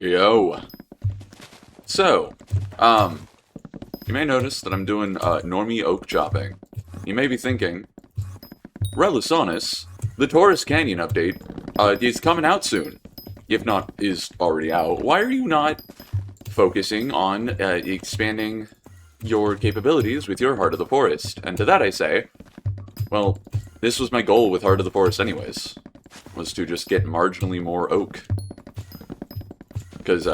Yo. So, um, you may notice that I'm doing normie oak chopping. You may be thinking, Relisanis, the Taurus Canyon update, is coming out soon. If not, is already out. Why are you not focusing on expanding your capabilities with your Heart of the Forest? And to that I say, well, this was my goal with Heart of the Forest anyways, was to just get marginally more oak. Because,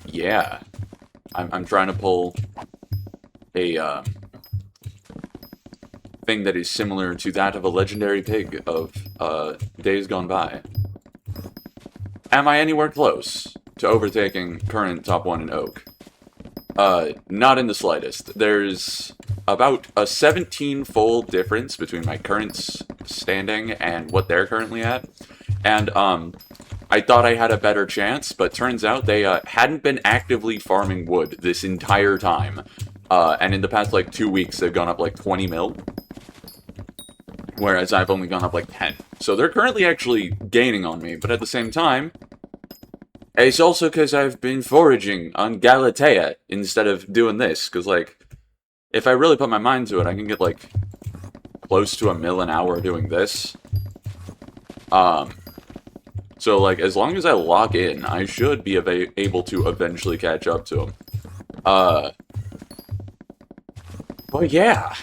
yeah. I'm trying to pull a thing that is similar to that of a legendary pig of days gone by. Am I anywhere close to overtaking current top 1 in oak? Not in the slightest. There's about a 17-fold difference between my current standing and what they're currently at. And, I thought I had a better chance, but turns out they hadn't been actively farming wood this entire time. And in the past, like, 2 weeks, they've gone up, like, 20 mil. Whereas I've only gone up, like, 10. So they're currently actually gaining on me, but at the same time, it's also because I've been foraging on Galatea instead of doing this. Because, like, if I really put my mind to it, I can get, like, close to a mil an hour doing this. So, like, as long as I lock in, I should be able to eventually catch up to him. But yeah.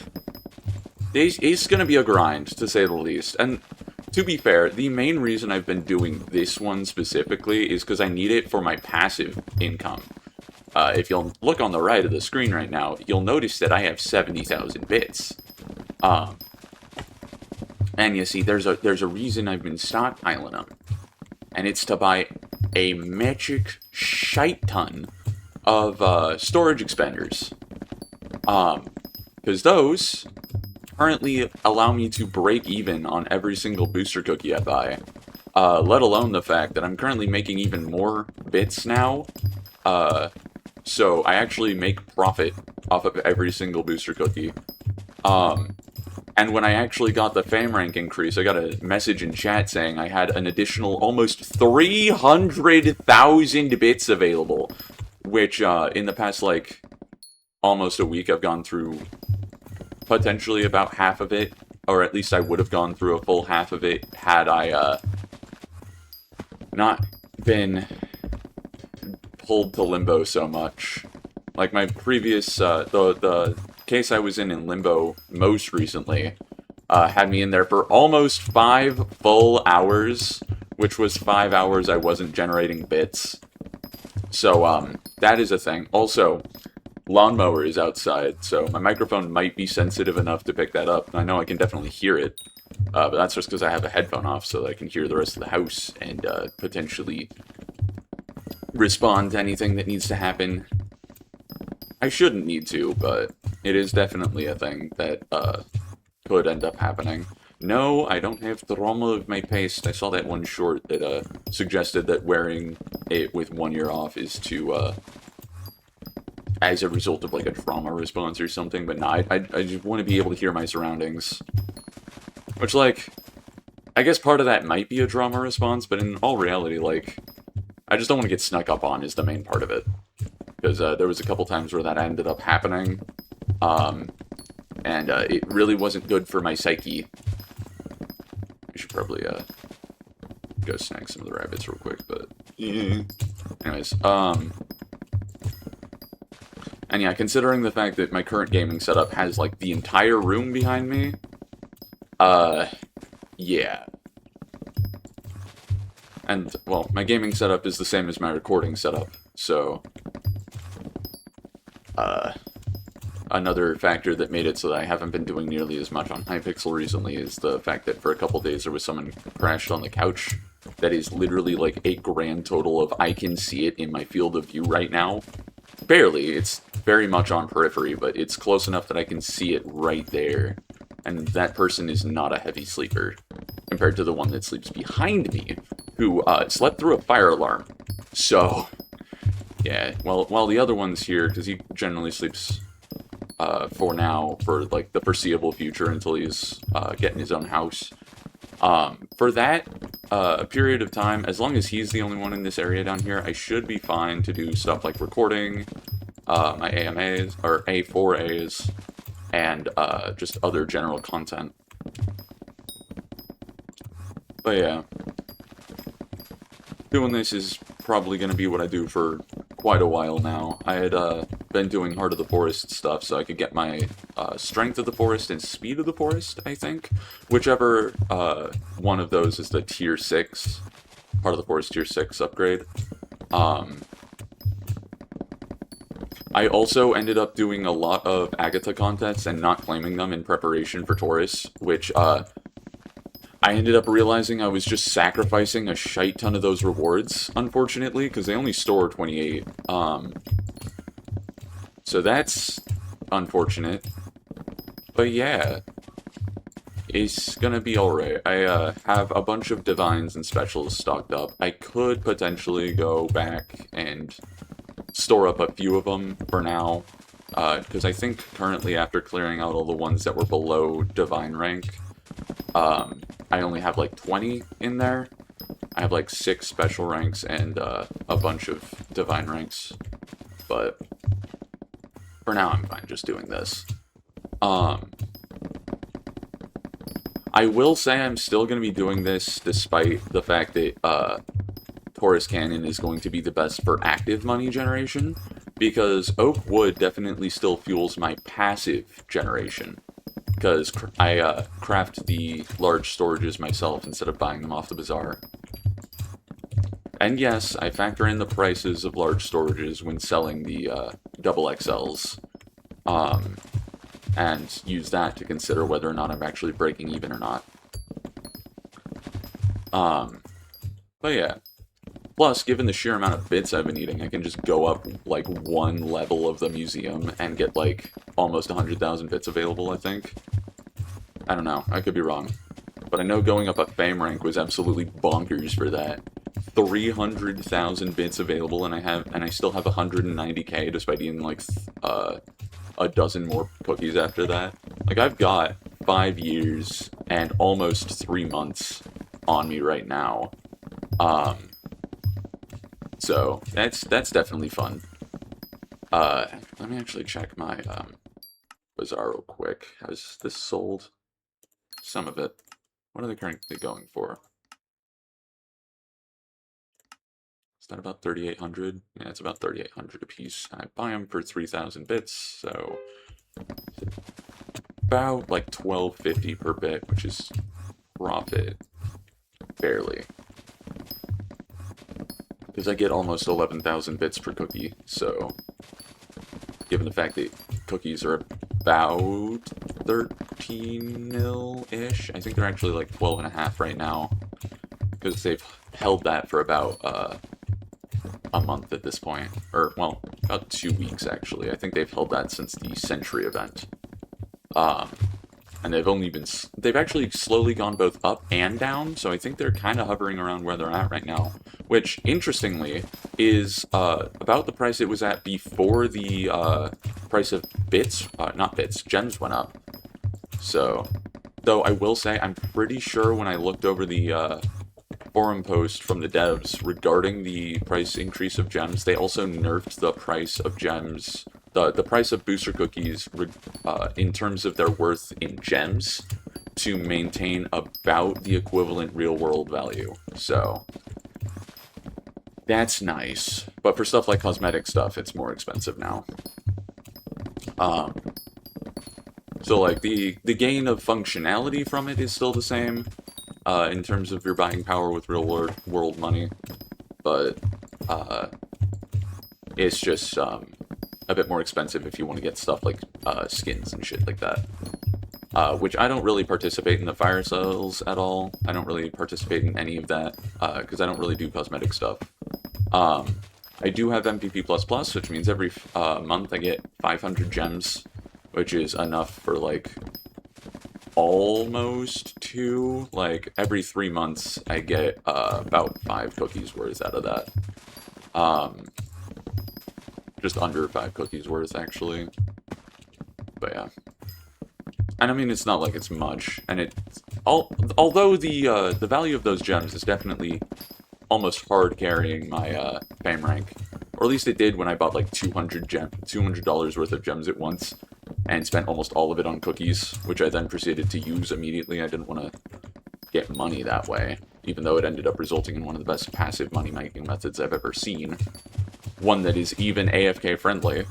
It's gonna be a grind, to say the least. And, to be fair, the main reason I've been doing this one specifically is because I need it for my passive income. If you'll look on the right of the screen right now, you'll notice that I have 70,000 bits. And you see, there's a reason I've been stockpiling them. And it's to buy a magic shite ton of storage expanders. Because those currently allow me to break even on every single booster cookie I buy. Let alone the fact that I'm currently making even more bits now. So I actually make profit off of every single booster cookie. And when I actually got the fam rank increase, I got a message in chat saying I had an additional almost 300,000 bits available. Which, in the past, like, almost a week, I've gone through potentially about half of it. Or at least I would have gone through a full half of it had I, not been pulled to limbo so much. Like, my previous, the case I was in limbo most recently had me in there for almost 5 full hours, which was 5 hours I wasn't generating bits. So, that is a thing. Also, lawnmower is outside, so my microphone might be sensitive enough to pick that up. I know I can definitely hear it, but that's just because I have a headphone off so that I can hear the rest of the house and potentially respond to anything that needs to happen. I shouldn't need to, but it is definitely a thing that could end up happening. No, I don't have trauma of my paste. I saw that one short that suggested that wearing it with 1 year off is to, as a result of, like, a trauma response or something, but no, I just want to be able to hear my surroundings. Which, like, I guess part of that might be a trauma response, but in all reality, like, I just don't want to get snuck up on is the main part of it. Because there was a couple times where that ended up happening, and it really wasn't good for my psyche. I should probably go snag some of the rabbits real quick, but anyways, and yeah, considering the fact that my current gaming setup has, like, the entire room behind me, yeah. And, well, my gaming setup is the same as my recording setup, so another factor that made it so that I haven't been doing nearly as much on Hypixel recently is the fact that for a couple days there was someone crashed on the couch that is literally like a grand total of I can see it in my field of view right now. Barely, it's very much on periphery, but it's close enough that I can see it right there. And that person is not a heavy sleeper, compared to the one that sleeps behind me, who slept through a fire alarm. So, yeah, well, while the other one's here, because he generally sleeps for now, for, like, the foreseeable future until he's getting his own house. For that, a period of time, as long as he's the only one in this area down here, I should be fine to do stuff like recording, my AMAs, or A4As, and just other general content. But yeah, doing this is probably going to be what I do for quite a while now. I had been doing Heart of the Forest stuff so I could get my Strength of the Forest and Speed of the Forest, I think. Whichever one of those is the Tier 6, Heart of the Forest Tier 6 upgrade. I also ended up doing a lot of Agatha contests and not claiming them in preparation for Taurus, which I ended up realizing I was just sacrificing a shite ton of those rewards, unfortunately, because they only store 28. So that's unfortunate. But yeah, it's gonna be alright. I have a bunch of divines and specials stocked up. I could potentially go back and store up a few of them for now, because I think currently after clearing out all the ones that were below divine rank, I only have like 20 in there. I have like 6 special ranks and a bunch of divine ranks. But for now I'm fine just doing this. I will say I'm still going to be doing this despite the fact that Taurus Cannon is going to be the best for active money generation, because Oak Wood definitely still fuels my passive generation. Because I craft the large storages myself instead of buying them off the bazaar. And yes, I factor in the prices of large storages when selling the double XLs. And use that to consider whether or not I'm actually breaking even or not. But yeah. Plus, given the sheer amount of bits I've been eating, I can just go up, like, one level of the museum and get, like, almost 100,000 bits available, I think. I don't know, I could be wrong. But I know going up a fame rank was absolutely bonkers for that. 300,000 bits available, and I still have 190k despite eating, like, a dozen more cookies after that. Like, I've got 5 years and almost 3 months on me right now. So, that's definitely fun. Let me actually check my, bazaar real quick. Has this sold? Some of it. What are they currently going for? Is that about 3,800? Yeah, it's about 3,800 a piece. I buy them for 3,000 bits, so about like 1250 per bit, which is profit. Barely. Because I get almost 11,000 bits per cookie, so given the fact that cookies are about 13 mil-ish, I think they're actually like 12.5 right now, because they've held that for about a month at this point, or well, about 2 weeks actually. I think they've held that since the Century event. And they've actually slowly gone both up and down, so I think they're kind of hovering around where they're at right now, which, interestingly, is about the price it was at before the price of gems went up. So, though I will say, I'm pretty sure when I looked over the forum post from the devs regarding the price increase of gems, they also nerfed the price of gems, the price of booster cookies in terms of their worth in gems to maintain about the equivalent real-world value. So, that's nice. But for stuff like cosmetic stuff, it's more expensive now. So, like, the gain of functionality from it is still the same, in terms of your buying power with real-world money, but, it's just, a bit more expensive if you want to get stuff like, skins and shit like that. Which I don't really participate in the fire sales at all. I don't really participate in any of that, because I don't really do cosmetic stuff. I do have MPP++, which means every month I get 500 gems, which is enough for, like, almost 2. Like, every 3 months I get about 5 cookies worth out of that. Just under 5 cookies worth, actually. But yeah. And I mean, it's not like it's much, and it's although the value of those gems is definitely almost hard carrying my fame rank, or at least it did when I bought like $200 worth of gems at once, and spent almost all of it on cookies, which I then proceeded to use immediately. I didn't want to get money that way, even though it ended up resulting in one of the best passive money-making methods I've ever seen. One that is even AFK friendly.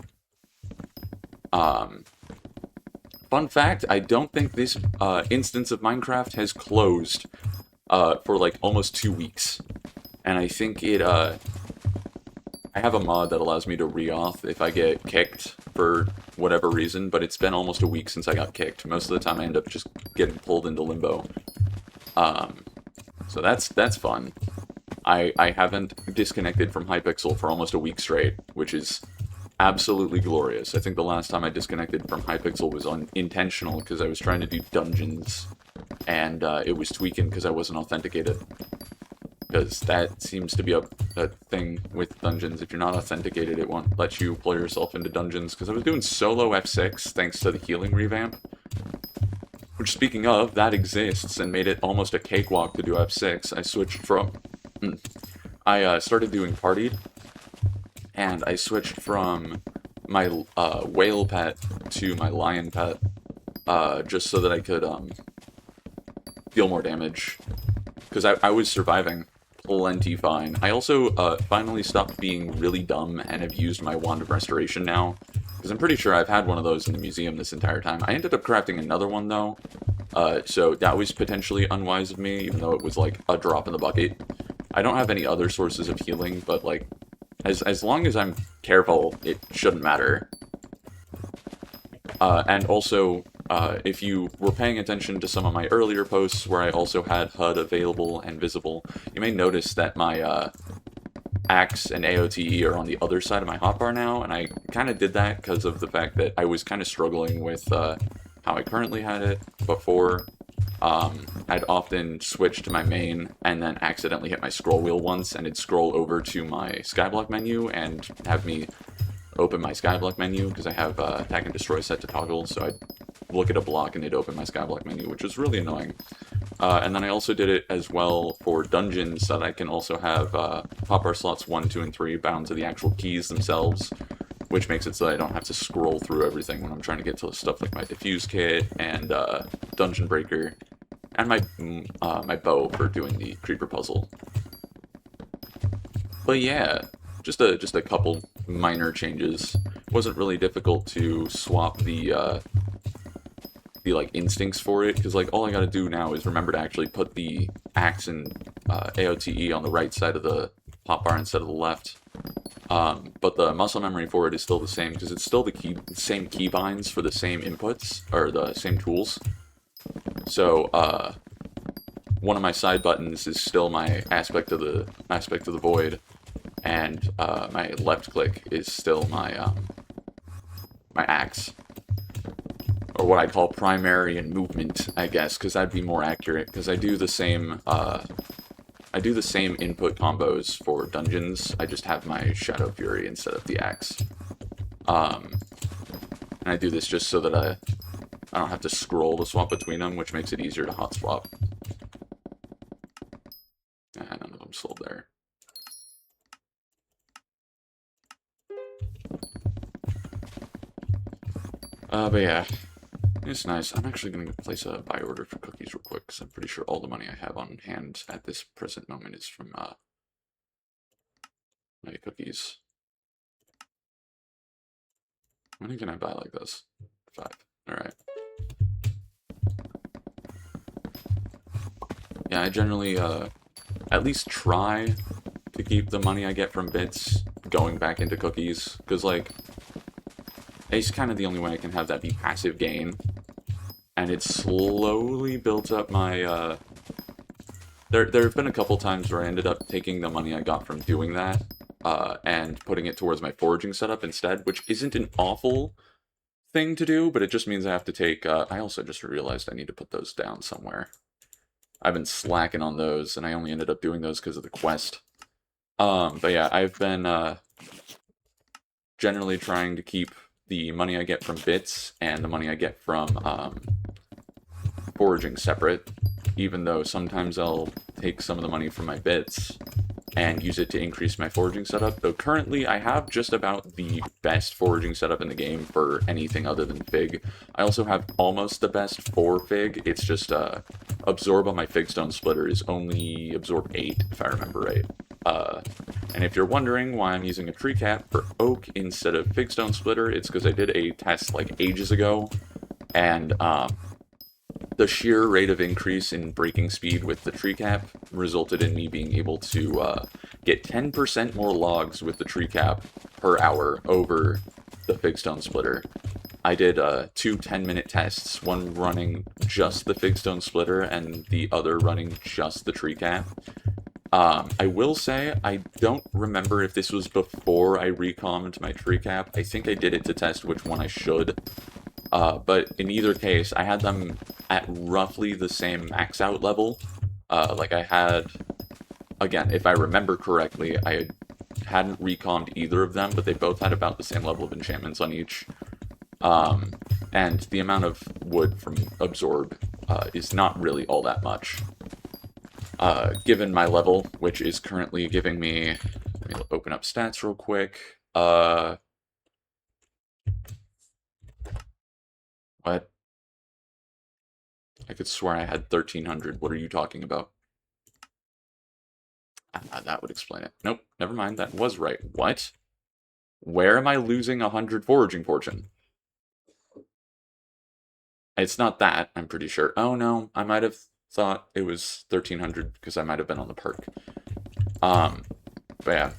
Fun fact, I don't think this instance of Minecraft has closed for like almost 2 weeks. And I think it, I have a mod that allows me to re-auth if I get kicked for whatever reason, but it's been almost a week since I got kicked. Most of the time I end up just getting pulled into limbo. So that's fun. I haven't disconnected from Hypixel for almost a week straight, which is absolutely glorious. I think the last time I disconnected from Hypixel was unintentional because I was trying to do dungeons, and it was tweaking because I wasn't authenticated. Because that seems to be a thing with dungeons. If you're not authenticated, it won't let you pull yourself into dungeons. Because I was doing solo F6 thanks to the healing revamp. Which, speaking of, that exists and made it almost a cakewalk to do F6. I switched from... I started doing partied, and I switched from my whale pet to my lion pet, just so that I could deal more damage. Because I was surviving plenty fine. I also finally stopped being really dumb and have used my Wand of Restoration now. Because I'm pretty sure I've had one of those in the museum this entire time. I ended up crafting another one, though. So that was potentially unwise of me, even though it was like a drop in the bucket. I don't have any other sources of healing, but like, as long as I'm careful, it shouldn't matter. And also, if you were paying attention to some of my earlier posts where I also had HUD available and visible, you may notice that my axe and AOTE are on the other side of my hotbar now, and I kind of did that because of the fact that I was kind of struggling with how I currently had it before. I'd often switch to my main and then accidentally hit my scroll wheel once, and it'd scroll over to my skyblock menu and have me open my skyblock menu because I have attack and destroy set to toggle, so I'd look at a block and it'd open my skyblock menu, which was really annoying. And then I also did it as well for dungeons, so that I can also have hotbar slots 1, 2, and 3 bound to the actual keys themselves, which makes it so that I don't have to scroll through everything when I'm trying to get to stuff like my diffuse kit and dungeon breaker, and my bow for doing the creeper puzzle. But yeah, just a couple minor changes. It wasn't really difficult to swap the like instincts for it, because like all I gotta do now is remember to actually put the axe and AOTE on the right side of the hotbar instead of the left. But the muscle memory for it is still the same, because it's still the same keybinds for the same inputs, or the same tools. So, one of my side buttons is still my aspect of the void, and my left click is still my my axe, or what I call primary and movement, I guess, because that'd be more accurate. Because I do the same input combos for dungeons. I just have my Shadow Fury instead of the axe, and I do this just so that I don't have to scroll to swap between them, which makes it easier to hot swap. And none of them sold there. But yeah, it's nice. I'm actually going to place a buy order for cookies real quick, because I'm pretty sure all the money I have on hand at this present moment is from my cookies. How many can I buy like this? 5. Alright. Yeah, I generally, at least try to keep the money I get from bits going back into cookies, because, like, it's kind of the only way I can have that be passive gain. And it slowly built up my, There have been a couple times where I ended up taking the money I got from doing that, and putting it towards my foraging setup instead, which isn't an awful thing to do, but it just means I have to take, I also just realized I need to put those down somewhere. I've been slacking on those, and I only ended up doing those because of the quest. But yeah, I've been, generally trying to keep the money I get from bits and the money I get from, foraging separate, even though sometimes I'll take some of the money from my bits and use it to increase my foraging setup, though currently I have just about the best foraging setup in the game for anything other than Fig. I also have almost the best for Fig, it's just Absorb on my Figstone Splitter is only Absorb 8, if I remember right. And if you're wondering why I'm using a tree cap for Oak instead of Figstone Splitter, it's because I did a test like ages ago, and the sheer rate of increase in breaking speed with the tree cap resulted in me being able to get 10% more logs with the tree cap per hour over the Figstone Splitter. I did 2 10-minute tests, one running just the Figstone Splitter and the other running just the tree cap. I will say, I don't remember if this was before I recommed my tree cap. I think I did it to test which one I should. But in either case, I had them at roughly the same max out level. Like I had, again, if I remember correctly, I hadn't recommed either of them, but they both had about the same level of enchantments on each. And the amount of wood from Absorb is not really all that much. Given my level, which is currently giving me, let me open up stats real quick. What? I could swear I had 1,300. What are you talking about? That would explain it. Nope, never mind. That was right. What? Where am I losing 100 foraging fortune? It's not that, I'm pretty sure. Oh no, I might have thought it was 1,300 because I might have been on the perk. But yeah,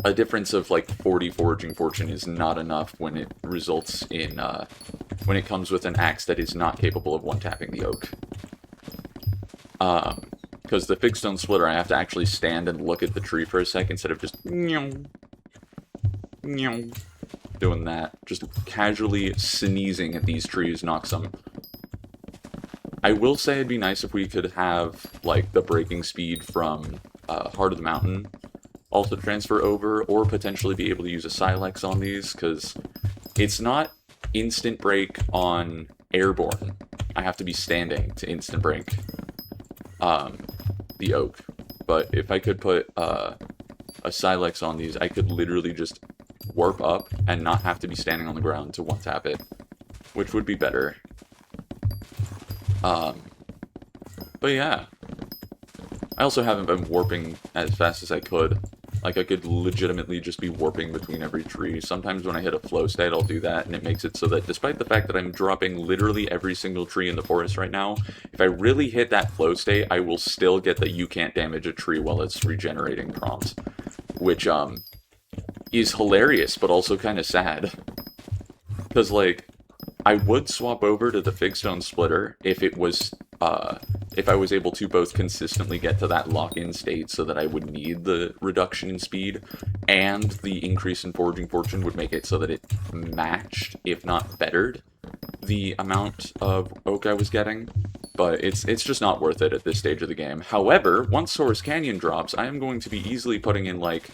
a difference of like 40 foraging fortune is not enough when it results in, when it comes with an axe that is not capable of one-tapping the oak. Because the Figstone Splitter, I have to actually stand and look at the tree for a sec instead of just doing that. Just casually sneezing at these trees knocks them. I will say it'd be nice if we could have, like, the breaking speed from Heart of the Mountain also transfer over, or potentially be able to use a Silex on these, because it's not instant break on Airborne. I have to be standing to instant break the oak. But if I could put a Silex on these, I could literally just warp up and not have to be standing on the ground to one-tap it, which would be better. But yeah. I also haven't been warping as fast as I could. Like, I could legitimately just be warping between every tree. Sometimes when I hit a flow state, I'll do that, and it makes it so that despite the fact that I'm dropping literally every single tree in the forest right now, if I really hit that flow state, I will still get the "you can't damage a tree while it's regenerating" prompt. Which, is hilarious, but also kind of sad. Because, like, I would swap over to the Figstone Splitter if it was, if I was able to both consistently get to that lock-in state so that I would need the reduction in speed, and the increase in foraging fortune would make it so that it matched, if not bettered, the amount of oak I was getting. But it's just not worth it at this stage of the game. However, once Source Canyon drops, I am going to be easily putting in, like,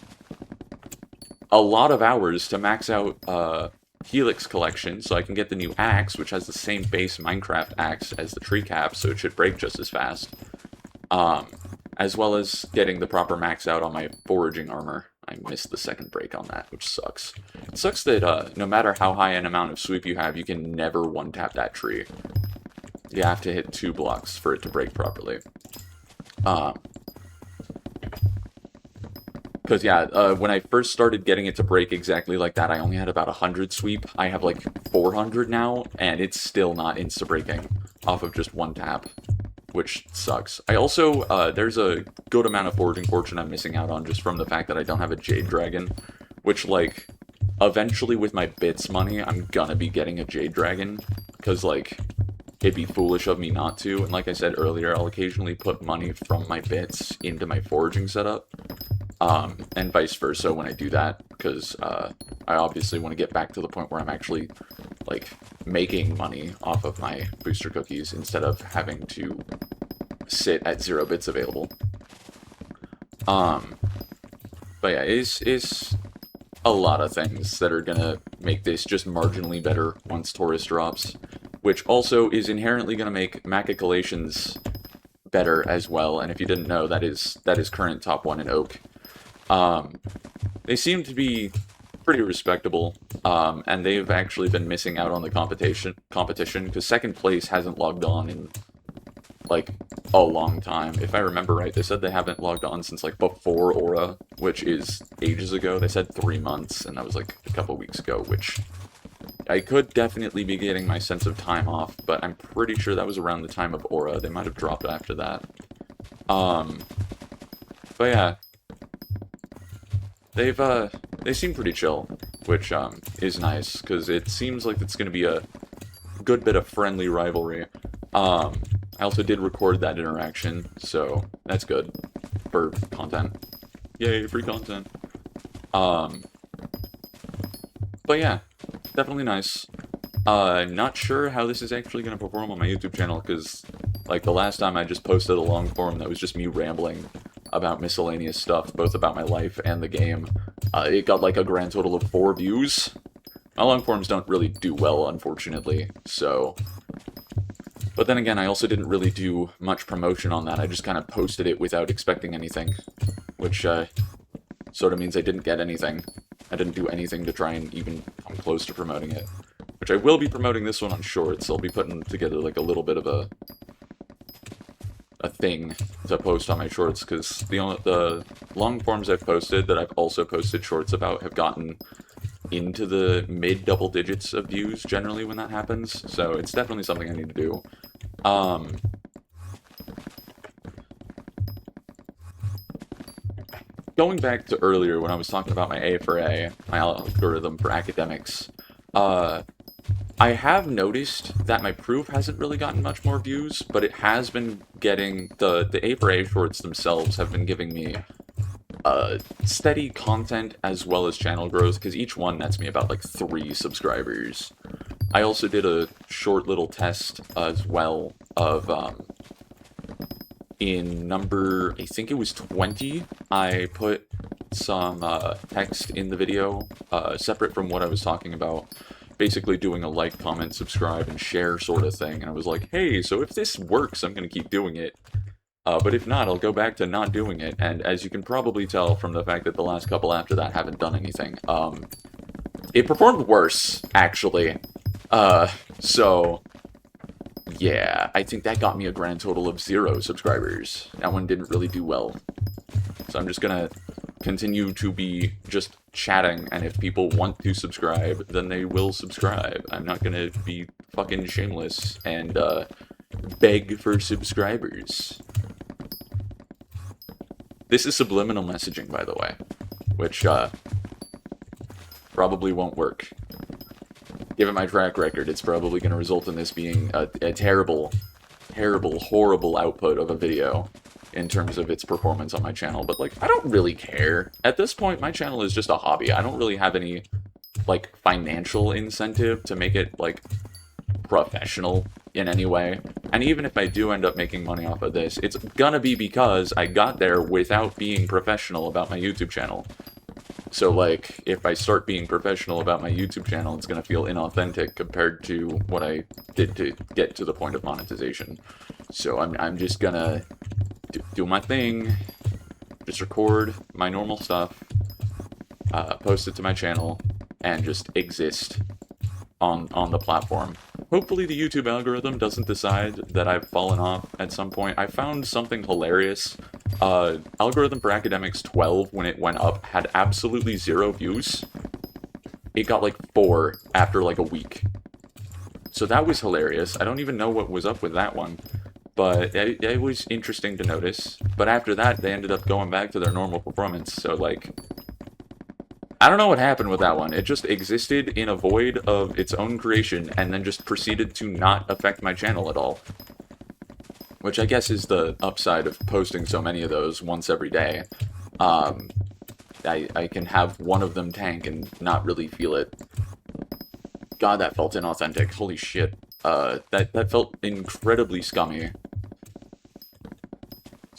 a lot of hours to max out, Helix collection, so I can get the new axe, which has the same base Minecraft axe as the tree cap, so it should break just as fast. As well as getting the proper max out on my foraging armor. I missed the second break on that, which sucks. It sucks that no matter how high an amount of sweep you have, you can never one-tap that tree. You have to hit 2 blocks for it to break properly. Because, yeah, when I first started getting it to break exactly like that, I only had about 100 sweep. I have, like, 400 now, and it's still not insta-breaking off of just one tap, which sucks. I also, there's a good amount of foraging fortune I'm missing out on just from the fact that I don't have a Jade Dragon, which, like, eventually with my bits money, I'm gonna be getting a Jade Dragon, because, like, it'd be foolish of me not to, and like I said earlier, I'll occasionally put money from my bits into my foraging setup. And vice versa when I do that, because I obviously want to get back to the point where I'm actually, like, making money off of my booster cookies instead of having to sit at 0 bits available. But yeah, it's a lot of things that are gonna make this just marginally better once Taurus drops, which also is inherently going to make Machicolations better as well. And if you didn't know, that is current top 1 in Oak. They seem to be pretty respectable, and they've actually been missing out on the competition, because second place hasn't logged on in, like, a long time. If I remember right, they said they haven't logged on since, like, before Aura, which is ages ago. They said 3 months, and that was, like, a couple weeks ago, which I could definitely be getting my sense of time off, but I'm pretty sure that was around the time of Aura. They might have dropped after that. But yeah. They seem pretty chill, which, is nice, because it seems like it's going to be a good bit of friendly rivalry. I also did record that interaction, so that's good for content. Yay, free content. But yeah, definitely nice. Not sure how this is actually going to perform on my YouTube channel, because, like, the last time I just posted a long form that was just me rambling about miscellaneous stuff, both about my life and the game. It got, like, a grand total of 4 views. My long forms don't really do well, unfortunately, so... But then again, I also didn't really do much promotion on that. I just kind of posted it without expecting anything, which, sort of means I didn't get anything. I didn't do anything to try and even come close to promoting it. Which I will be promoting this one on Shorts. I'll be putting together, like, a little bit of a thing to post on my Shorts, because the long forms I've posted that I've also posted Shorts about have gotten into the mid-double digits of views, generally, when that happens, so it's definitely something I need to do. Going back to earlier when I was talking about my A for A, my algorithm for academics, I have noticed that my proof hasn't really gotten much more views, but it has been getting, the A for A shorts themselves have been giving me steady content as well as channel growth, because each one nets me about, like, 3 subscribers. I also did a short little test as well of, in number, I think it was 20, I put some text in the video, separate from what I was talking about, basically doing a like, comment, subscribe, and share sort of thing, and I was like, hey, so if this works, I'm gonna keep doing it. But if not, I'll go back to not doing it, and as you can probably tell from the fact that the last couple after that haven't done anything, it performed worse, actually. So, yeah, I think that got me a grand total of 0 subscribers. That one didn't really do well. So I'm just gonna continue to be just chatting, and if people want to subscribe, then they will subscribe. I'm not gonna be fucking shameless and, beg for subscribers. This is subliminal messaging, by the way, which, probably won't work. Given my track record, it's probably going to result in this being a terrible, terrible, horrible output of a video in terms of its performance on my channel, but, like, I don't really care. At this point, my channel is just a hobby. I don't really have any, like, financial incentive to make it, like, professional in any way. And even if I do end up making money off of this, it's gonna be because I got there without being professional about my YouTube channel. So, like, if I start being professional about my YouTube channel, it's gonna feel inauthentic compared to what I did to get to the point of monetization. So I'm just gonna do my thing, just record my normal stuff, post it to my channel, and just exist on the platform. Hopefully the YouTube algorithm doesn't decide that I've fallen off at some point. I found something hilarious. Algorithm for Academics 12, when it went up, had absolutely 0 views. It got, like, 4 after, like, a week. So that was hilarious. I don't even know what was up with that one. But it was interesting to notice. But after that, they ended up going back to their normal performance. So, like, I don't know what happened with that one. It just existed in a void of its own creation, and then just proceeded to not affect my channel at all. Which I guess is the upside of posting so many of those once every day. I can have one of them tank and not really feel it. God, that felt inauthentic. Holy shit. That felt incredibly scummy.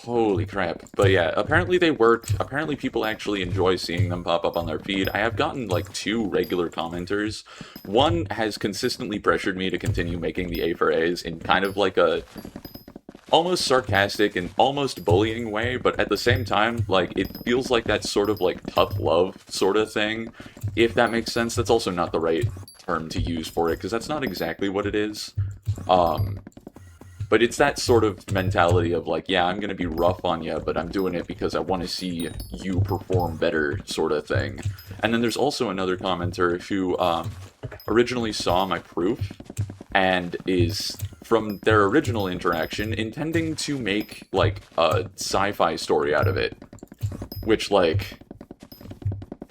Holy crap. But yeah, apparently they work. Apparently people actually enjoy seeing them pop up on their feed. I have gotten like 2 regular commenters. One has consistently pressured me to continue making the A for A's in kind of like a almost sarcastic and almost bullying way, but at the same time, like, it feels like that sort of like tough love sort of thing. If that makes sense, that's also not the right term to use for it, because that's not exactly what it is. But it's that sort of mentality of like, yeah, I'm gonna be rough on you, but I'm doing it because I want to see you perform better, sort of thing. And then there's also another commenter who originally saw my proof and is, from their original interaction, intending to make like a sci-fi story out of it. Which, like,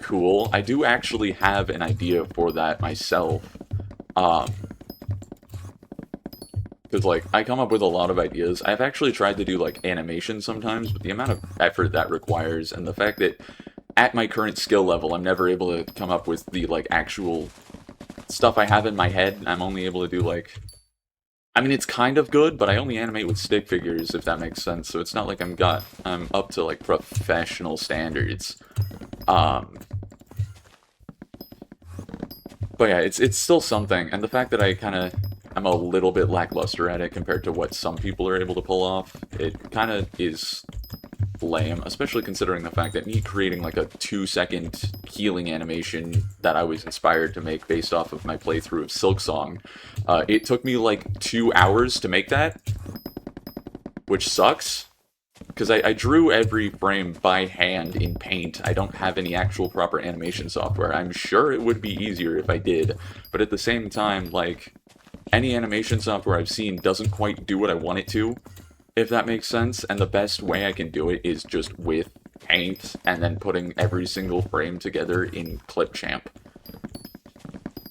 cool. I do actually have an idea for that myself. Because, like, I come up with a lot of ideas. I've actually tried to do, like, animation sometimes, but the amount of effort that requires, and the fact that at my current skill level, I'm never able to come up with the, like, actual stuff I have in my head. I'm only able to do, like... I mean, it's kind of good, but I only animate with stick figures, if that makes sense, so it's not like I'm up to, like, professional standards. But yeah, it's still something, and the fact that I'm a little bit lackluster at it compared to what some people are able to pull off, it kind of is lame, especially considering the fact that me creating like a 2-second healing animation that I was inspired to make based off of my playthrough of Silksong, it took me like 2 hours to make that, which sucks, because I drew every frame by hand in Paint. I don't have any actual proper animation software. I'm sure it would be easier if I did, but at the same time, like, any animation software I've seen doesn't quite do what I want it to, if that makes sense, and the best way I can do it is just with Paint, and then putting every single frame together in Clipchamp.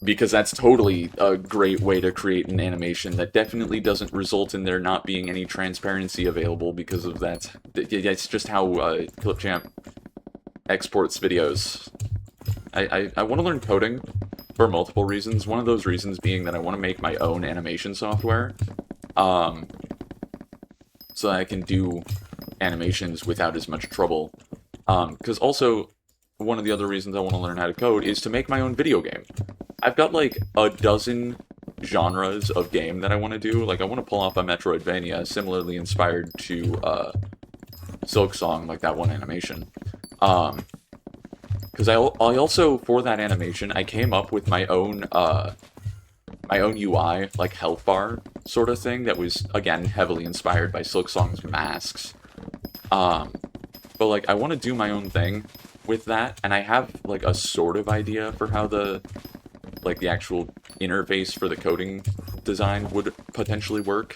Because that's totally a great way to create an animation that definitely doesn't result in there not being any transparency available because of that. It's just how Clipchamp exports videos. I want to learn coding for multiple reasons. One of those reasons being that I want to make my own animation software. So that I can do animations without as much trouble. Because also, one of the other reasons I want to learn how to code is to make my own video game. I've got like a dozen genres of game that I want to do. Like, I want to pull off a Metroidvania similarly inspired to Silksong, like that one animation. Because I also, for that animation, I came up with my own UI, like health bar sort of thing that was, again, heavily inspired by Silksong's masks. But, like, I want to do my own thing with that, and I have, like, a sort of idea for how the actual interface for the coding design would potentially work.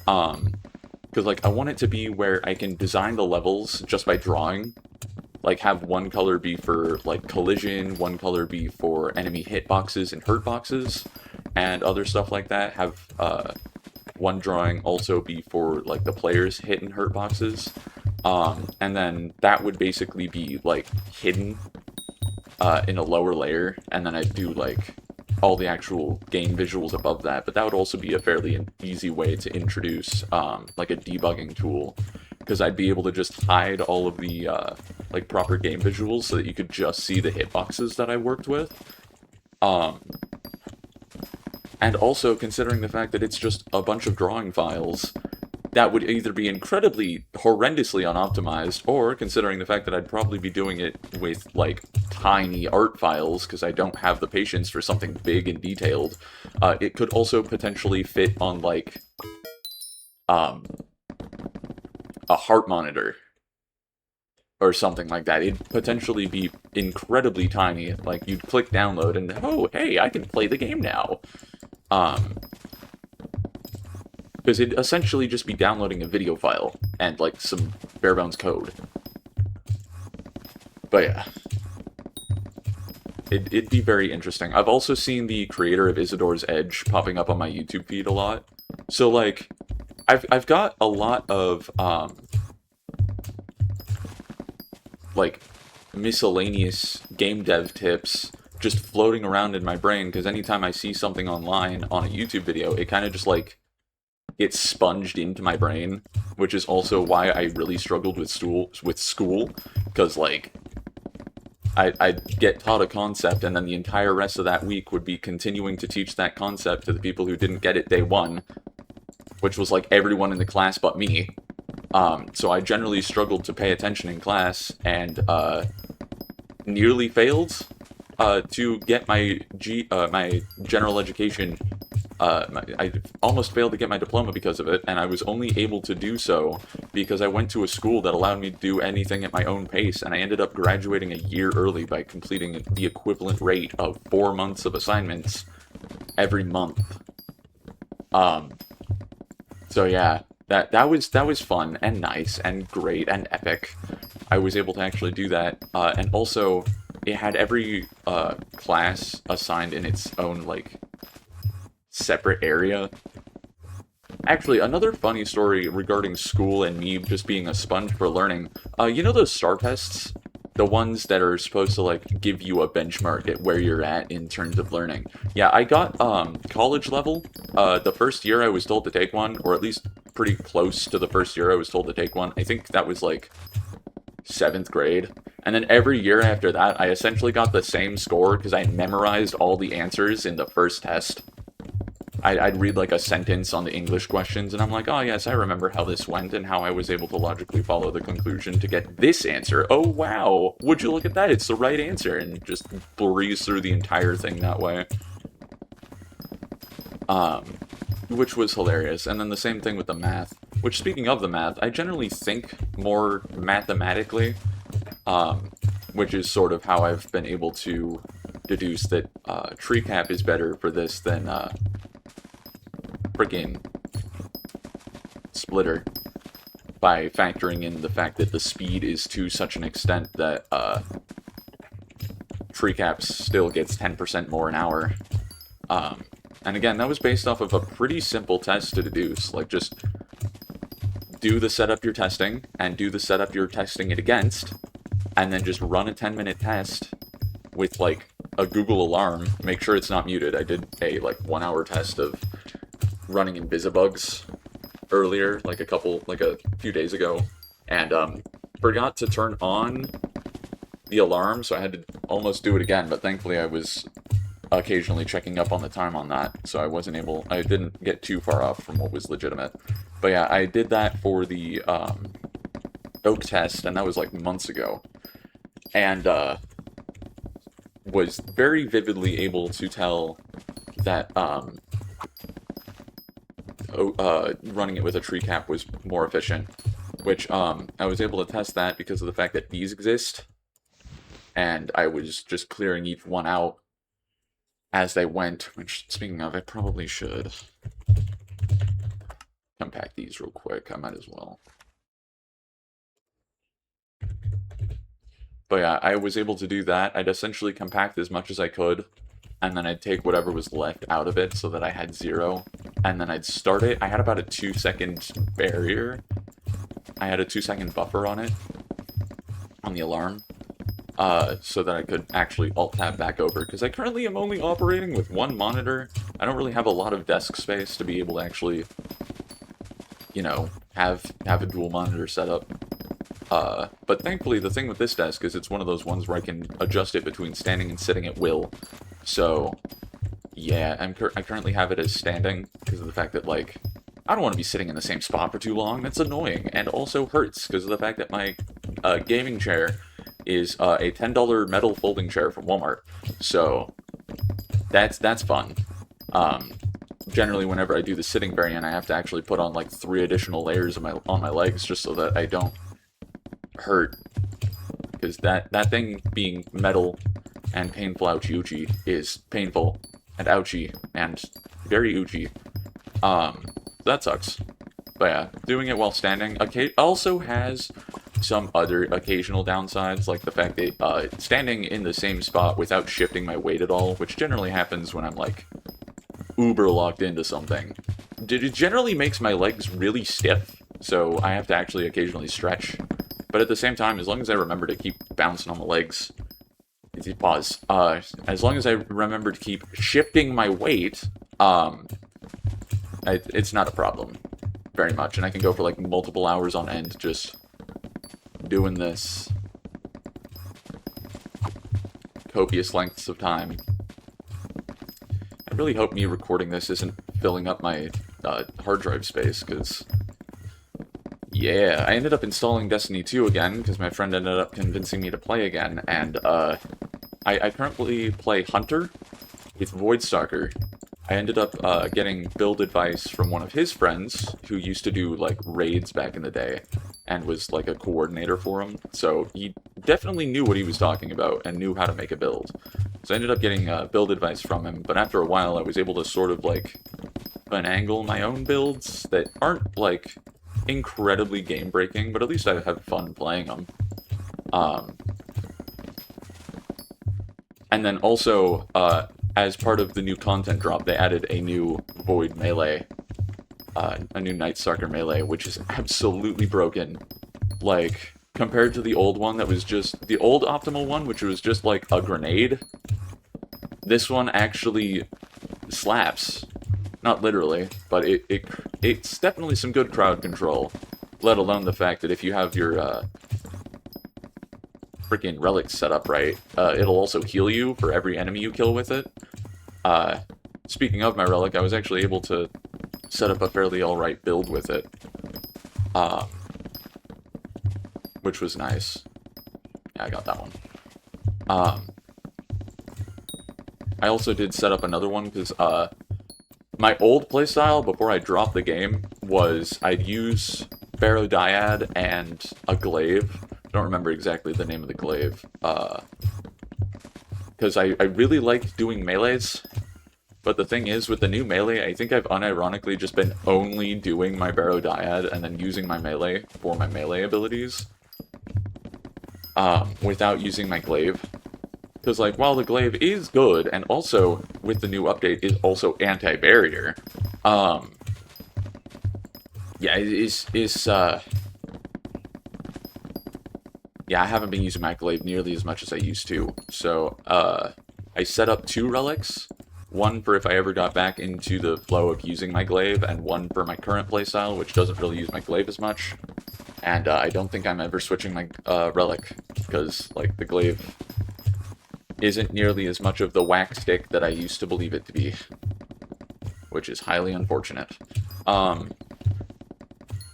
Because, like, I want it to be where I can design the levels just by drawing. Like, have one color be for, like, collision, one color be for enemy hitboxes and hurtboxes, and other stuff like that. Have, one drawing also be for, like, the player's hit and hurt boxes. And then that would basically be, like, hidden in a lower layer, and then I'd do, like, all the actual game visuals above that, but that would also be a fairly easy way to introduce, like, a debugging tool, because I'd be able to just hide all of the, like, proper game visuals so that you could just see the hitboxes that I worked with. And also, considering the fact that it's just a bunch of drawing files, that would either be incredibly, horrendously unoptimized, or, considering the fact that I'd probably be doing it with, like, tiny art files, because I don't have the patience for something big and detailed, it could also potentially fit on, like, a heart monitor, or something like that. It'd potentially be incredibly tiny, like, you'd click download, and, oh, hey, I can play the game now! Because it'd essentially just be downloading a video file, and, like, some bare-bones code. But yeah. It'd be very interesting. I've also seen the creator of Isidore's Edge popping up on my YouTube feed a lot. So, like, I've got a lot of, like, miscellaneous game dev tips just floating around in my brain, because anytime I see something online on a YouTube video, it kind of just, like, it sponged into my brain, which is also why I really struggled with school, because like I'd get taught a concept, and then the entire rest of that week would be continuing to teach that concept to the people who didn't get it day one, which was like everyone in the class but me. So I generally struggled to pay attention in class, and nearly failed to get my general education. I almost failed to get my diploma because of it, and I was only able to do so because I went to a school that allowed me to do anything at my own pace, and I ended up graduating a year early by completing the equivalent rate of 4 months of assignments every month. So yeah, that was fun and nice and great and epic. I was able to actually do that, and also it had every class assigned in its own like separate area. Actually, another funny story regarding school and me just being a sponge for learning. You know those STAR tests? The ones that are supposed to, like, give you a benchmark at where you're at in terms of learning. Yeah, I got, college level. The first year I was told to take one, or at least pretty close to the first year I was told to take one. I think that was, like, 7th grade. And then every year after that, I essentially got the same score because I memorized all the answers in the first test. I'd read like a sentence on the English questions, and I'm like, oh yes, I remember how this went and how I was able to logically follow the conclusion to get this answer. Oh wow, would you look at that? It's the right answer, and just breeze through the entire thing that way. Which was hilarious. And then the same thing with the math. Which, speaking of the math, I generally think more mathematically, which is sort of how I've been able to deduce that TreeCap is better for this than freaking Splitter, by factoring in the fact that the speed is to such an extent that TreeCap still gets 10% more an hour. And again, that was based off of a pretty simple test to deduce. Like, just do the setup you're testing, and do the setup you're testing it against, and then just run a 10-minute test with, like, a Google alarm. Make sure it's not muted. I did a, like, 1-hour test of running Invisibugs earlier, like a few days ago, and forgot to turn on the alarm, so I had to almost do it again, but thankfully I was occasionally checking up on the time on that, so I didn't get too far off from what was legitimate. But yeah, I did that for the oak test, and that was like months ago, and was very vividly able to tell that running it with a TreeCap was more efficient, which I was able to test that because of the fact that these exist, and I was just clearing each one out as they went, which, speaking of, I probably should compact these real quick. I might as well. But yeah, I was able to do that. I'd essentially compact as much as I could, and then I'd take whatever was left out of it so that I had 0, and then I'd start it. I had about a 2-second barrier. I had a 2-second buffer on it, on the alarm, so that I could actually alt-tab back over, because I currently am only operating with one monitor. I don't really have a lot of desk space to be able to actually, you know, have a dual monitor setup. But thankfully, the thing with this desk is it's one of those ones where I can adjust it between standing and sitting at will. So, yeah, I currently have it as standing because of the fact that, like, I don't want to be sitting in the same spot for too long. That's annoying, and also hurts because of the fact that my gaming chair is a $10 metal folding chair from Walmart. So, that's fun. Generally, whenever I do the sitting variant, I have to actually put on, like, 3 additional layers on my legs just so that I don't hurt, because that thing being metal and painful ouchie ouchie is painful and ouchie and very ouchie. That sucks. But yeah, doing it while standing also has some other occasional downsides, like the fact that standing in the same spot without shifting my weight at all, which generally happens when I'm like uber locked into something, it generally makes my legs really stiff, so I have to actually occasionally stretch. But at the same time, as long as I remember to keep bouncing on the legs, pause. As long as I remember to keep shifting my weight, it's not a problem very much, and I can go for like multiple hours on end just doing this copious lengths of time. I really hope me recording this isn't filling up my hard drive space, because yeah, I ended up installing Destiny 2 again, because my friend ended up convincing me to play again, and I currently play Hunter with Voidstalker. I ended up getting build advice from one of his friends, who used to do, like, raids back in the day, and was, like, a coordinator for him, so he definitely knew what he was talking about, and knew how to make a build. So I ended up getting build advice from him, but after a while I was able to sort of, like, finagle my own builds that aren't, like, incredibly game-breaking, but at least I have fun playing them. And then also, as part of the new content drop, they added a new Void melee, a new Nightstalker melee, which is absolutely broken. Like, compared to the old one that was just, the old optimal one, which was just like a grenade, this one actually slaps. Not literally, but it's definitely some good crowd control, let alone the fact that if you have your, freaking relics set up right, it'll also heal you for every enemy you kill with it. Speaking of my relic, I was actually able to set up a fairly alright build with it, which was nice. Yeah, I got that one. I also did set up another one, because, my old playstyle, before I dropped the game, was I'd use Barodiad and a glaive. I don't remember exactly the name of the glaive, because I really like doing melees, but the thing is, with the new melee, I think I've unironically just been only doing my Barodiad and then using my melee for my melee abilities, without using my glaive. Because, like, while the glaive is good, and also, with the new update, is also anti-barrier, yeah, yeah, I haven't been using my glaive nearly as much as I used to, so, I set up 2 relics, one for if I ever got back into the flow of using my glaive, and one for my current playstyle, which doesn't really use my glaive as much, and, I don't think I'm ever switching my, relic, because, like, the glaive isn't nearly as much of the whack stick that I used to believe it to be, which is highly unfortunate. But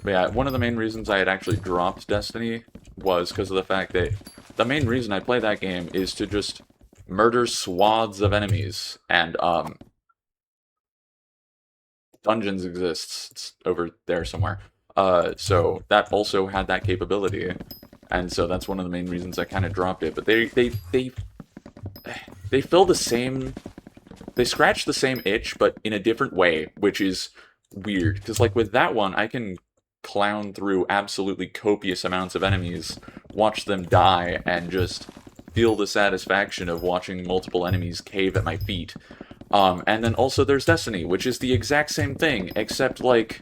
yeah, one of the main reasons I had actually dropped Destiny was because of the fact that the main reason I play that game is to just murder swaths of enemies, and, Dungeons exists. It's over there somewhere. So that also had that capability, and so that's one of the main reasons I kind of dropped it, but they fill the same, they scratch the same itch, but in a different way, which is weird, because, like, with that one, I can clown through absolutely copious amounts of enemies, watch them die, and just feel the satisfaction of watching multiple enemies cave at my feet. And then also there's Destiny, which is the exact same thing, except, like,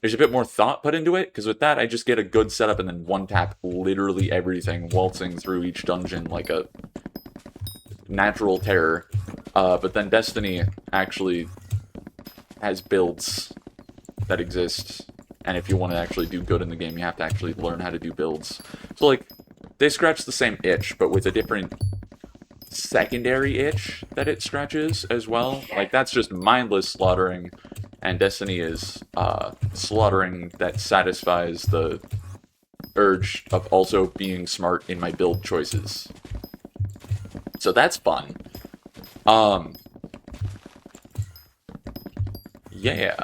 there's a bit more thought put into it, because with that, I just get a good setup and then one-tap literally everything, waltzing through each dungeon like a natural terror. But then Destiny actually has builds that exist, and if you want to actually do good in the game, you have to actually learn how to do builds. So, like, they scratch the same itch, but with a different secondary itch that it scratches as well. Like, that's just mindless slaughtering, and Destiny is slaughtering that satisfies the urge of also being smart in my build choices. So that's fun. Yeah.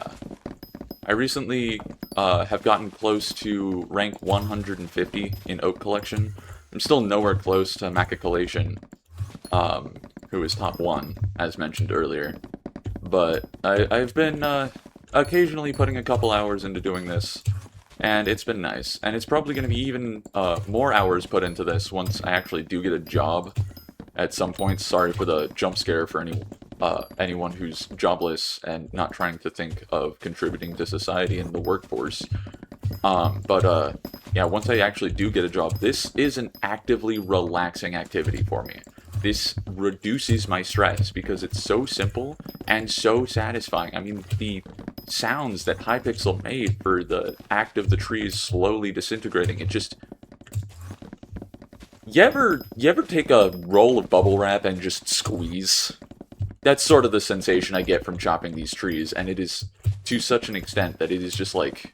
I recently have gotten close to rank 150 in Oak Collection. I'm still nowhere close to Macacalation, who is top 1, as mentioned earlier. But I've been occasionally putting a couple hours into doing this, and it's been nice. And it's probably going to be even more hours put into this once I actually do get a job at some point. Sorry for the jump scare for anyone who's jobless and not trying to think of contributing to society and the workforce. Yeah, once I actually do get a job, this is an actively relaxing activity for me. this reduces my stress because it's so simple and so satisfying. I mean, the sounds that Hypixel made for the act of the trees slowly disintegrating, it just... You ever take a roll of bubble wrap and just squeeze? That's sort of the sensation I get from chopping these trees, and it is to such an extent that it is just like...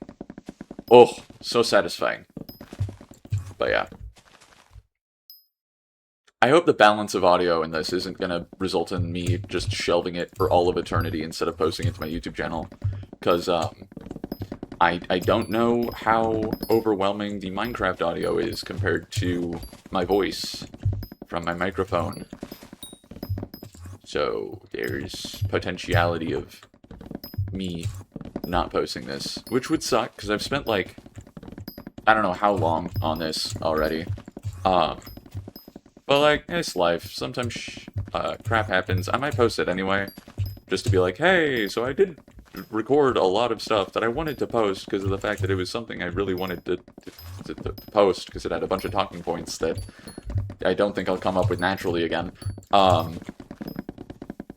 Oh, so satisfying. But yeah. I hope the balance of audio in this isn't going to result in me just shelving it for all of eternity instead of posting it to my YouTube channel. Because, I don't know how overwhelming the Minecraft audio is compared to my voice from my microphone. So, there's potentiality of me not posting this, which would suck, because I've spent, like, I don't know how long on this already. But, like, it's life. Sometimes crap happens. I might post it anyway, just to be like, hey, so I did record a lot of stuff that I wanted to post because of the fact that it was something I really wanted to post, because it had a bunch of talking points that I don't think I'll come up with naturally again.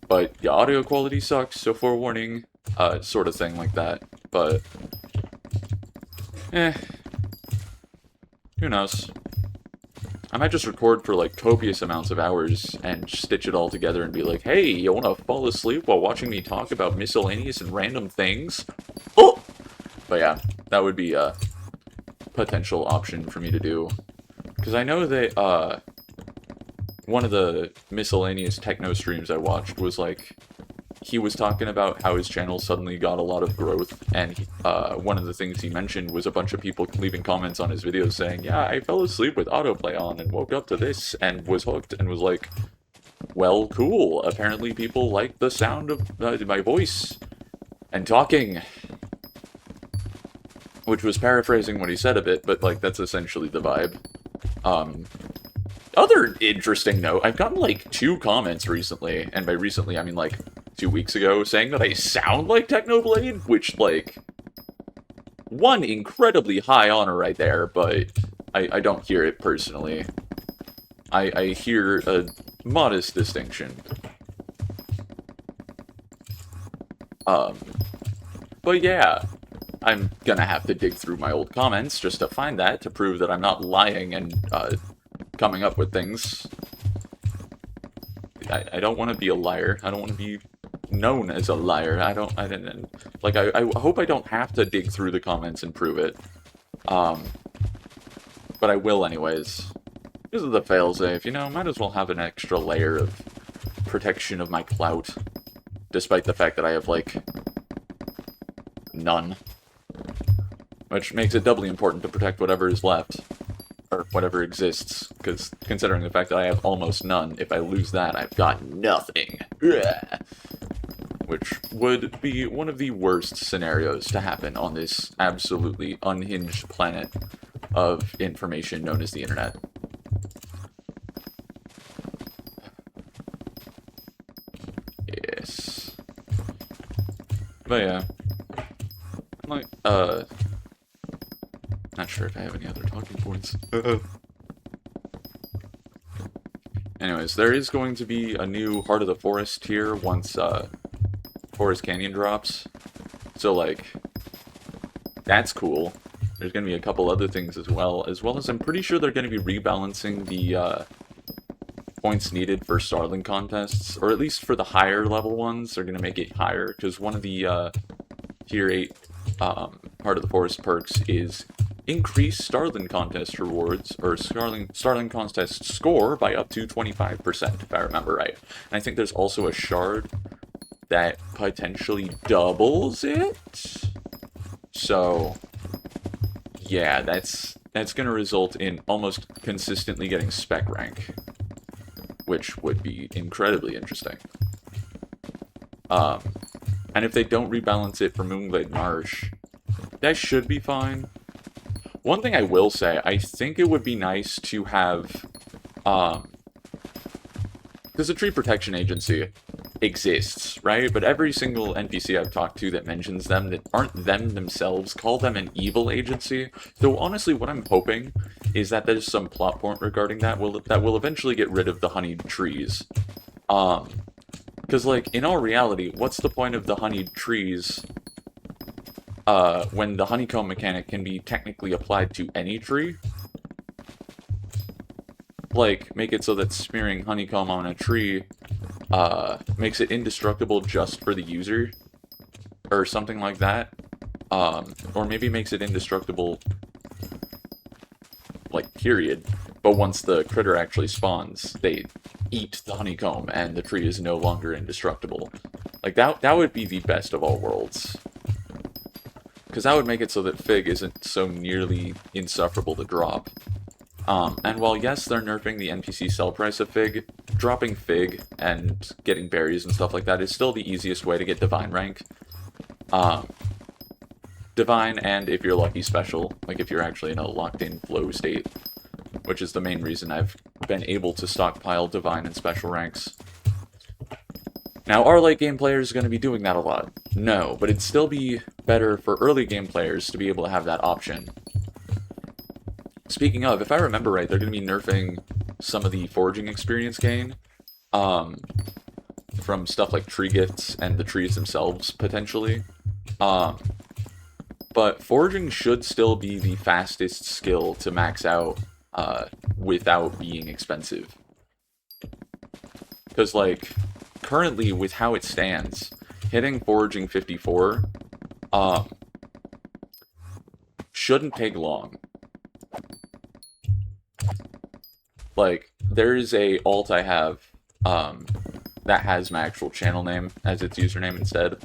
But the audio quality sucks, so forewarning, sort of thing like that. But, who knows? I might just record for, like, copious amounts of hours and stitch it all together and be like, hey, you wanna fall asleep while watching me talk about miscellaneous and random things? Oh! But yeah, that would be a potential option for me to do. Because I know that, one of the miscellaneous techno streams I watched was, like, he was talking about how his channel suddenly got a lot of growth, and one of the things he mentioned was a bunch of people leaving comments on his videos saying, yeah, I fell asleep with autoplay on and woke up to this and was hooked, and was like, well, cool, apparently people like the sound of my voice and talking. Which was paraphrasing what he said a bit, but, like, that's essentially the vibe. Other interesting note, I've gotten, like, 2 comments recently, and by recently I mean, like, 2 weeks ago, saying that I sound like Technoblade, which, like, one incredibly high honor right there, but I don't hear it personally. I hear a modest distinction. But yeah, I'm gonna have to dig through my old comments just to find that, to prove that I'm not lying and, coming up with things. I don't want to be a liar. I don't want to be known as a liar. I hope I don't have to dig through the comments and prove it. But I will anyways. This is the failsafe, you know, might as well have an extra layer of protection of my clout. Despite the fact that I have, like, none. Which makes it doubly important to protect whatever is left. Or whatever exists, because considering the fact that I have almost none, if I lose that, I've got nothing. Ugh. Which would be one of the worst scenarios to happen on this absolutely unhinged planet of information known as the internet. Yes. But yeah. Like, not sure if I have any other talking points. Anyways, there is going to be a new Heart of the Forest tier once, Forest Canyon drops. So, like, that's cool. There's going to be a couple other things as well as I'm pretty sure they're going to be rebalancing the, points needed for Starling contests, or at least for the higher level ones, they're going to make it higher, because one of the, Tier 8, Heart of the Forest perks is increase Starling contest rewards, or Starling contest score by up to 25%, if I remember right. And I think there's also a shard that potentially doubles it? So, yeah, that's going to result in almost consistently getting spec rank, which would be incredibly interesting. And if they don't rebalance it for Moonglade Marsh, that should be fine. One thing I will say, I think it would be nice to have, because the Tree Protection Agency exists, right? But every single NPC I've talked to that mentions them, that aren't them themselves, call them an evil agency. So honestly, what I'm hoping is that there's some plot point regarding that will eventually get rid of the honeyed trees. Because, like, in all reality, what's the point of the honeyed trees when the honeycomb mechanic can be technically applied to any tree? Like, make it so that smearing honeycomb on a tree makes it indestructible just for the user, or something like that. Or maybe makes it indestructible, like, period. But once the critter actually spawns, they eat the honeycomb, and the tree is no longer indestructible. Like, that would be the best of all worlds. Because that would make it so that Fig isn't so nearly insufferable to drop. And while yes, they're nerfing the NPC sell price of Fig, dropping Fig and getting berries and stuff like that is still the easiest way to get Divine rank. Divine, and if you're lucky, Special, like if you're actually in a locked-in flow state, which is the main reason I've been able to stockpile Divine and Special ranks. Now, are late game players going to be doing that a lot? No, but it'd still be better for early game players to be able to have that option. Speaking of, if I remember right, they're going to be nerfing some of the foraging experience gain from stuff like tree gifts and the trees themselves, potentially. But foraging should still be the fastest skill to max out without being expensive. Because, like, currently, with how it stands, hitting foraging 54 shouldn't take long. Like, there is a alt I have that has my actual channel name as its username instead.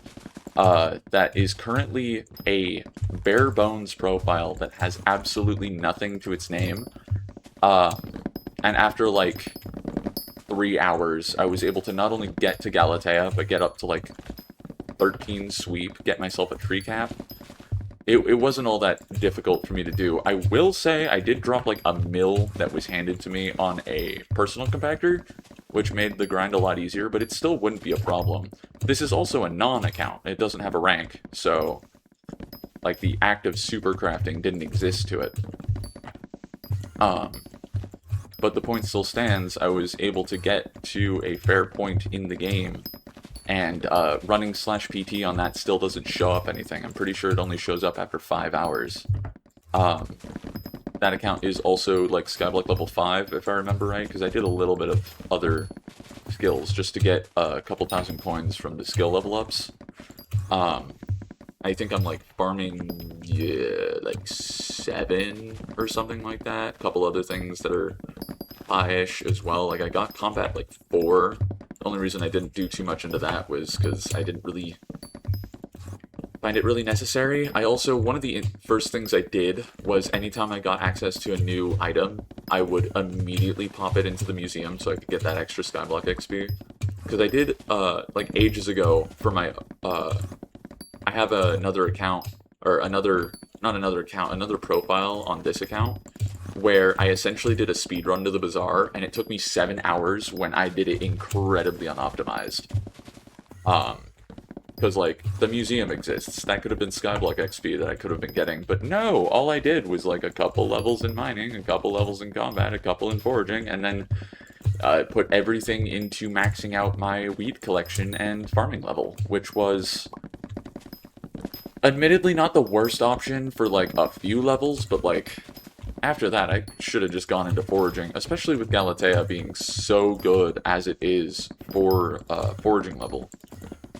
That is currently a bare bones profile that has absolutely nothing to its name. And after like 3 hours, I was able to not only get to Galatea, but get up to like 13 sweep, get myself a tree cap. It wasn't all that difficult for me to do. I will say I did drop like a mill that was handed to me on a personal compactor, which made the grind a lot easier, but it still wouldn't be a problem. This is also a non-account. It doesn't have a rank, so like the act of super crafting didn't exist to it. But the point still stands. I was able to get to a fair point in the game, and running /PT on that still doesn't show up anything. I'm pretty sure it only shows up after 5 hours. That account is also like Skyblock level 5, if I remember right, because I did a little bit of other skills just to get a couple thousand coins from the skill level ups. I think I'm like farming, yeah, like 7 or something like that. A couple other things that are high-ish as well. Like I got combat like 4. The only reason I didn't do too much into that was because I didn't really find it really necessary. I also, one of the first things I did was anytime I got access to a new item, I would immediately pop it into the museum so I could get that extra Skyblock XP. Because I did, like ages ago, for my, I have another account, or another profile on this account, where I essentially did a speedrun to the bazaar, and it took me 7 hours when I did it incredibly unoptimized. Because, like, the museum exists. That could have been Skyblock XP that I could have been getting. But no, all I did was, like, a couple levels in mining, a couple levels in combat, a couple in foraging, and then put everything into maxing out my weed collection and farming level, which was admittedly not the worst option for, like, a few levels, but, like, after that, I should have just gone into foraging, especially with Galatea being so good as it is for foraging level.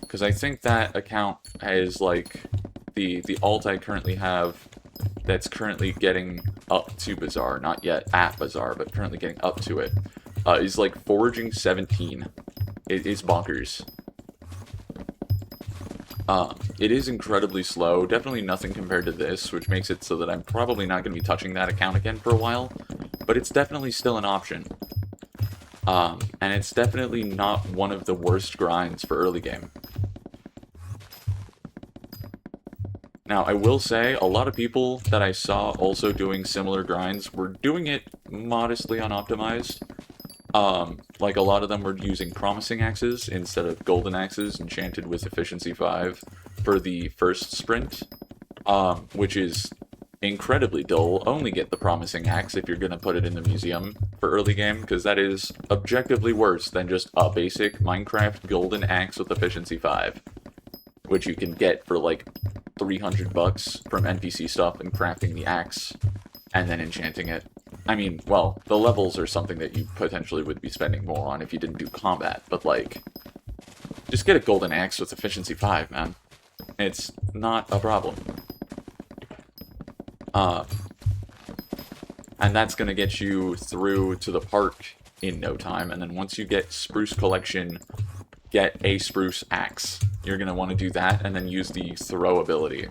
Because I think that account is like the alt I currently have that's currently getting up to Bazaar, not yet at Bazaar, but currently getting up to it, is like foraging 17. It is bonkers. It is incredibly slow, definitely nothing compared to this, which makes it so that I'm probably not going to be touching that account again for a while, but it's definitely still an option. And it's definitely not one of the worst grinds for early game. Now, I will say, a lot of people that I saw also doing similar grinds were doing it modestly unoptimized. Like, a lot of them were using Promising Axes instead of Golden Axes enchanted with Efficiency 5 for the first sprint, which is incredibly dull, only get the promising axe if you're going to put it in the museum for early game, because that is objectively worse than just a basic Minecraft golden axe with efficiency 5, which you can get for like 300 bucks from NPC stuff and crafting the axe and then enchanting it. I mean, well, the levels are something that you potentially would be spending more on if you didn't do combat, but like, just get a golden axe with efficiency 5, man. It's not a problem. And that's going to get you through to the park in no time, and then once you get Spruce Collection, get a Spruce Axe. You're going to want to do that, and then use the throw ability.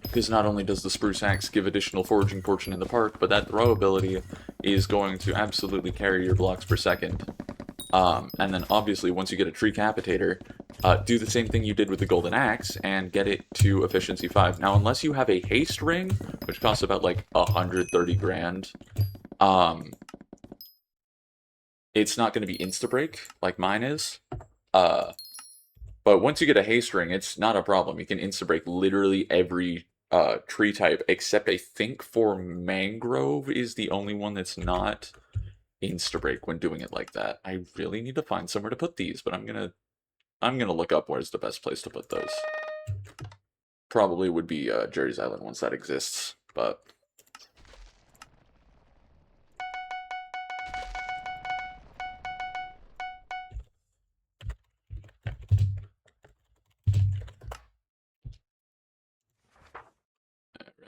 Because not only does the Spruce Axe give additional foraging portion in the park, but that throw ability is going to absolutely carry your blocks per second. And then obviously, once you get a Tree Capitator, do the same thing you did with the Golden Axe, and get it to Efficiency 5. Now, unless you have a Haste Ring, which costs about, like, 130 grand, it's not going to be Insta-Break, like mine is. But once you get a Haste Ring, it's not a problem. You can Insta-Break literally every tree type, except I think for Mangrove is the only one that's not Insta-Break when doing it like that. I really need to find somewhere to put these, but I'm gonna look up where's the best place to put those. Probably would be Jerry's Island once that exists, but...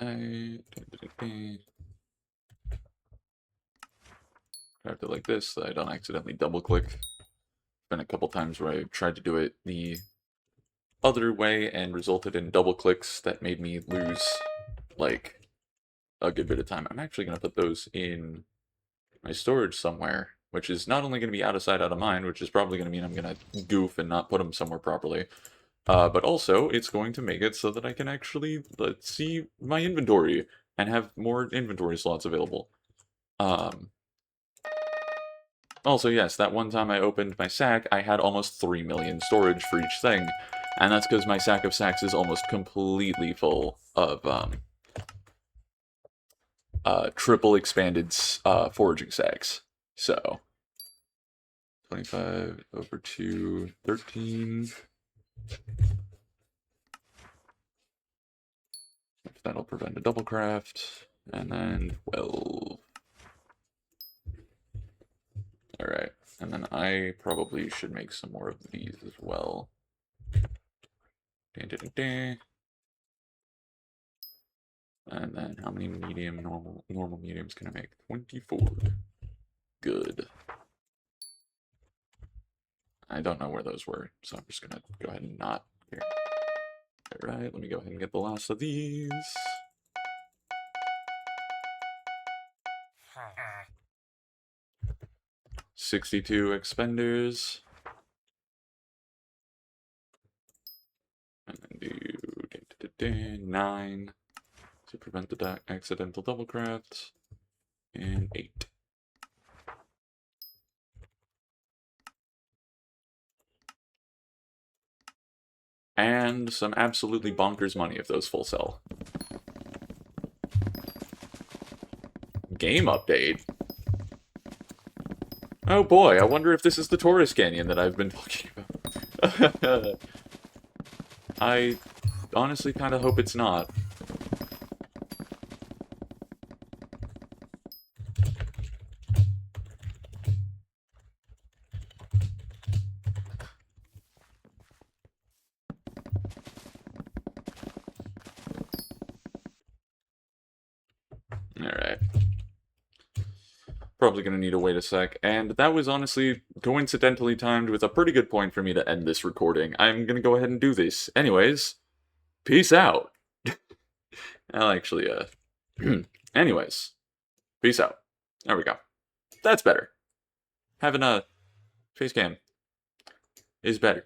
Alright... Grab it like this so I don't accidentally double-click. Been a couple times where I tried to do it the other way and resulted in double clicks that made me lose like a good bit of time. I'm actually going to put those in my storage somewhere, which is not only going to be out of sight, out of mind, which is probably going to mean I'm going to goof and not put them somewhere properly, but also it's going to make it so that I can actually see my inventory and have more inventory slots available. Also, yes, that one time I opened my sack, I had almost 3 million storage for each thing, and that's because my sack of sacks is almost completely full of, triple expanded, foraging sacks. So, 25 over to 13. That'll prevent a double craft, and then 12. Alright, and then I probably should make some more of these as well. And then how many medium, normal mediums can I make? 24. Good. I don't know where those were, so I'm just gonna go ahead and not here. Alright, let me go ahead and get the last of these. $62 expenders. And then do 9 to prevent the accidental double craft. And 8. And some absolutely bonkers money if those full sell. Game update? Oh boy, I wonder if this is the Taurus Canyon that I've been talking about. I honestly kind of hope it's not. Alright. Probably going to need to wait a sec, and that was honestly coincidentally timed with a pretty good point for me to end this recording. I'm going to go ahead and do this. Anyways, peace out. I'll actually, anyways, peace out. There we go. That's better. Having a face cam is better.